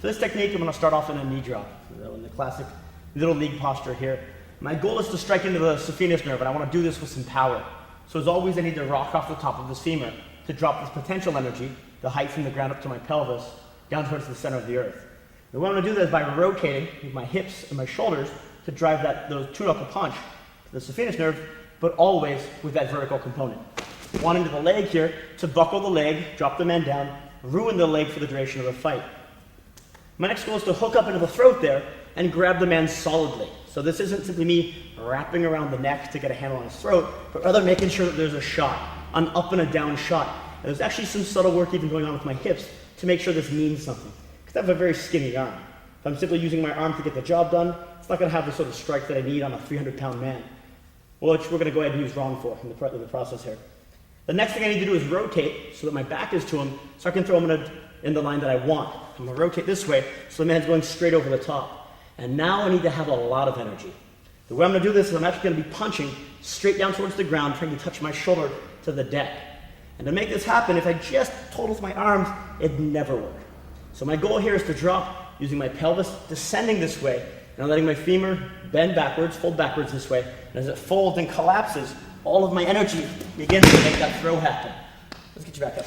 For this technique, I'm going to start off in a knee drop, in the classic little league posture here. My goal is to strike into the saphenous nerve, and I want to do this with some power. So as always, I need to rock off the top of this femur to drop this potential energy, the height from the ground up to my pelvis, down towards the center of the earth. The way I'm going to do that is by rotating with my hips and my shoulders to drive those two-knuckle punch to the saphenous nerve, but always with that vertical component. One into the leg here to buckle the leg, drop the man down, ruin the leg for the duration of the fight. My next goal is to hook up into the throat there and grab the man solidly. So this isn't simply me wrapping around the neck to get a handle on his throat, but rather making sure that there's a shot, an up and a down shot. And there's actually some subtle work even going on with my hips to make sure this means something. Because I have a very skinny arm. If I'm simply using my arm to get the job done, it's not going to have the sort of strike that I need on a 300-pound man, which we're going to go ahead and use wrong for in the process here. The next thing I need to do is rotate so that my back is to him, so I can throw him in the line that I want. I'm going to rotate this way so the man's going straight over the top. And now I need to have a lot of energy. The way I'm going to do this is I'm actually going to be punching straight down towards the ground, trying to touch my shoulder to the deck. And to make this happen, if I just total with my arms, it'd never work. So my goal here is to drop using my pelvis, descending this way, and I'm letting my femur bend backwards, fold backwards this way. And as it folds and collapses, all of my energy begins to make that throw happen. Let's get you back up.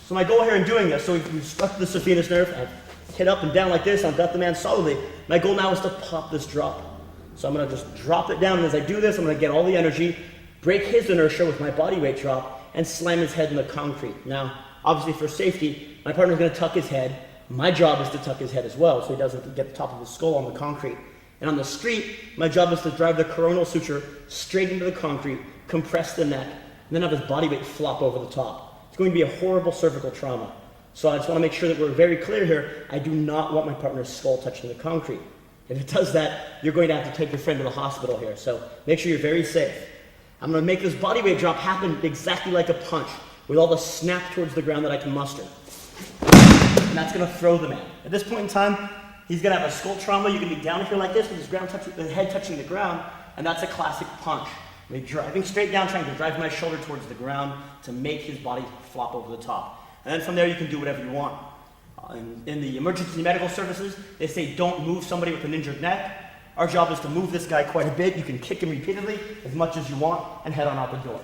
So my goal here in doing this, so we've struck the saphenous nerve, I've hit up and down like this, I've got the man solidly. My goal now is to pop this drop. So I'm going to just drop it down, and as I do this, I'm going to get all the energy, break his inertia with my body weight drop, and slam his head in the concrete. Now, obviously for safety, my partner's going to tuck his head. My job is to tuck his head as well, so he doesn't get the top of his skull on the concrete. And on the street, my job is to drive the coronal suture straight into the concrete, compress the neck, and then have his body weight flop over the top. It's going to be a horrible cervical trauma. So I just want to make sure that we're very clear here. I do not want my partner's skull touching the concrete. If it does that, you're going to have to take your friend to the hospital here. So make sure you're very safe. I'm going to make this body weight drop happen exactly like a punch, with all the snap towards the ground that I can muster. And that's going to throw the man. At this point in time, he's going to have a skull trauma. You're going to be down here like this with his head touching the ground, and that's a classic punch. I'm driving straight down, trying to drive my shoulder towards the ground to make his body flop over the top. And then from there, you can do whatever you want. In the emergency medical services, they say don't move somebody with an injured neck. Our job is to move this guy quite a bit. You can kick him repeatedly as much as you want and head on out the door.